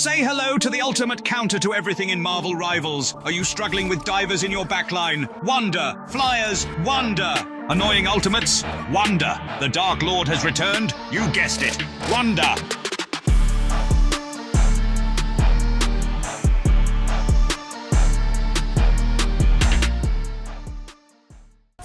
Say hello to the ultimate counter to everything in Marvel Rivals. Are you struggling with divers in your backline? Wonder. Flyers. Wonder. Annoying ultimates? Wonder. The Dark Lord has returned? You guessed it. Wonder.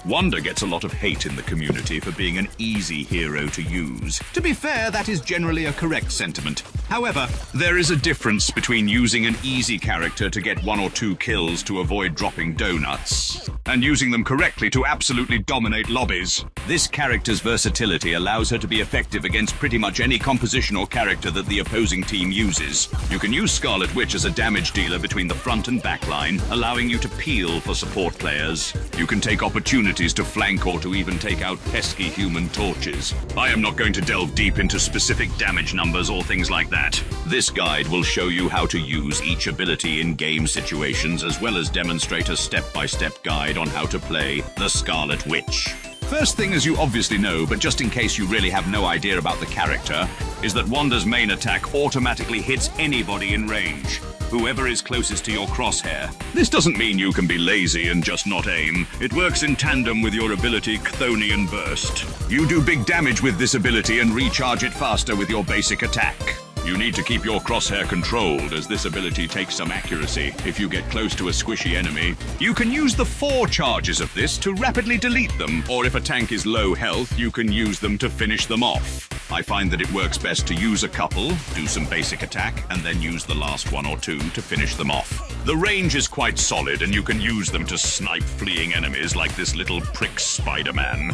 Wonder gets a lot of hate in the community for being an easy hero to use. To be fair, that is generally a correct sentiment. However, there is a difference between using an easy character to get 1 or 2 kills to avoid dropping donuts, and using them correctly to absolutely dominate lobbies. This character's versatility allows her to be effective against pretty much any composition or character that the opposing team uses. You can use Scarlet Witch as a damage dealer between the front and back line, allowing you to peel for support players. You can take opportunities to flank or to even take out pesky human torches. I am not going to delve deep into specific damage numbers or things like that. This guide will show you how to use each ability in game situations, as well as demonstrate a step-by-step guide on how to play the Scarlet Witch. First thing, as you obviously know, but just in case you really have no idea about the character, is that Wanda's main attack automatically hits anybody in range. Whoever is closest to your crosshair. This doesn't mean you can be lazy and just not aim. It works in tandem with your ability Chthonian Burst. You do big damage with this ability and recharge it faster with your basic attack. You need to keep your crosshair controlled, as this ability takes some accuracy if you get close to a squishy enemy. You can use the 4 charges of this to rapidly delete them, or if a tank is low health, you can use them to finish them off. I find that it works best to use a couple, do some basic attack, and then use the last 1 or 2 to finish them off. The range is quite solid, and you can use them to snipe fleeing enemies like this little prick Spider-Man.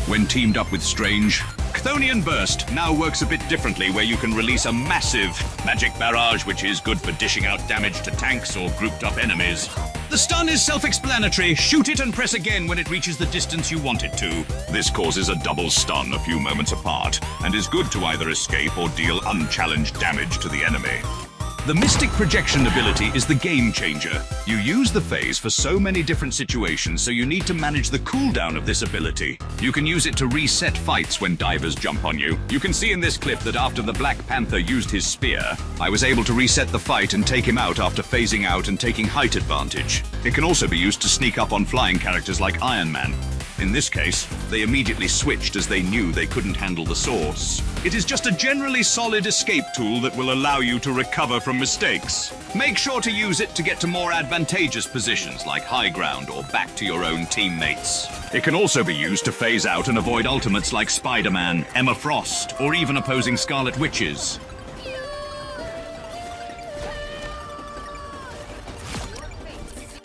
When teamed up with Strange, Chthonian Burst now works a bit differently, where you can release a massive magic barrage, which is good for dishing out damage to tanks or grouped up enemies. The stun is self-explanatory. Shoot it and press again when it reaches the distance you want it to. This causes a double stun a few moments apart, and is good to either escape or deal unchallenged damage to the enemy. The Mystic Projection ability is the game changer. You use the phase for so many different situations, so you need to manage the cooldown of this ability. You can use it to reset fights when divers jump on you. You can see in this clip that after the Black Panther used his spear, I was able to reset the fight and take him out after phasing out and taking height advantage. It can also be used to sneak up on flying characters like Ironman. In this case, they immediately switched as they knew they couldn't handle the source. It is just a generally solid escape tool that will allow you to recover from mistakes. Make sure to use it to get to more advantageous positions like high ground or back to your own teammates. It can also be used to phase out and avoid ultimates like Spider-Man, Emma Frost, or even opposing Scarlet Witches.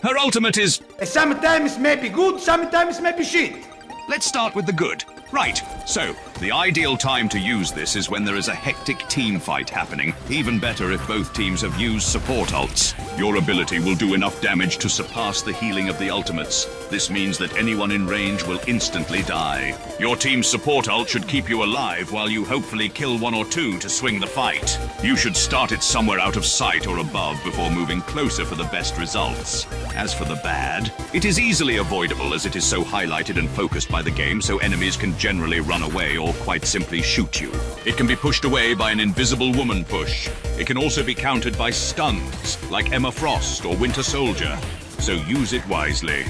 Her ultimate is... Sometimes may be good, sometimes may be shit. Let's start with the good. Right, so, the ideal time to use this is when there is a hectic team fight happening. Even better if both teams have used support ults. Your ability will do enough damage to surpass the healing of the ultimates. This means that anyone in range will instantly die. Your team's support ult should keep you alive while you hopefully kill 1 or 2 to swing the fight. You should start it somewhere out of sight or above before moving closer for the best results. As for the bad, it is easily avoidable as it is so highlighted and focused by the game, so enemies can generally run away or quite simply shoot you. It can be pushed away by an invisible woman push. It can also be countered by stuns, like Emma Frost or Winter Soldier, so use it wisely.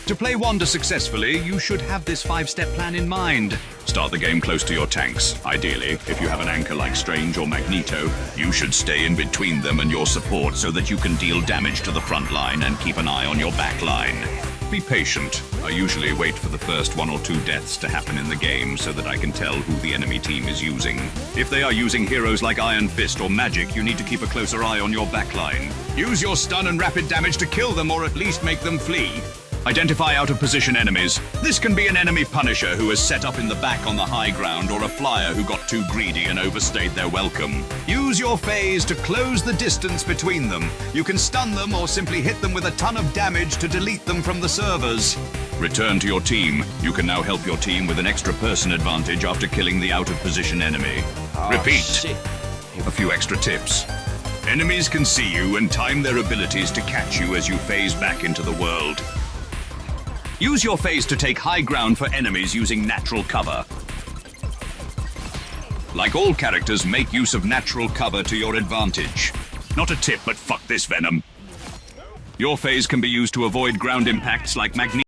To play Wanda successfully, you should have this 5-step plan in mind. Start the game close to your tanks. Ideally, if you have an anchor like Strange or Magneto, you should stay in between them and your support so that you can deal damage to the front line and keep an eye on your back line. Be patient. I usually wait for the first 1 or 2 deaths to happen in the game so that I can tell who the enemy team is using. If they are using heroes like Iron Fist or Magic, you need to keep a closer eye on your backline. Use your stun and rapid damage to kill them or at least make them flee. Identify out-of-position enemies. This can be an enemy Punisher who is set up in the back on the high ground, or a flyer who got too greedy and overstayed their welcome. Use your phase to close the distance between them. You can stun them or simply hit them with a ton of damage to delete them from the servers. Return to your team. You can now help your team with an extra person advantage after killing the out-of-position enemy. Repeat. Shit. A few extra tips. Enemies can see you and time their abilities to catch you as you phase back into the world. Use your phase to take high ground for enemies using natural cover. Like all characters, make use of natural cover to your advantage. Not a tip, but fuck this venom. Your phase can be used to avoid ground impacts like magnetic.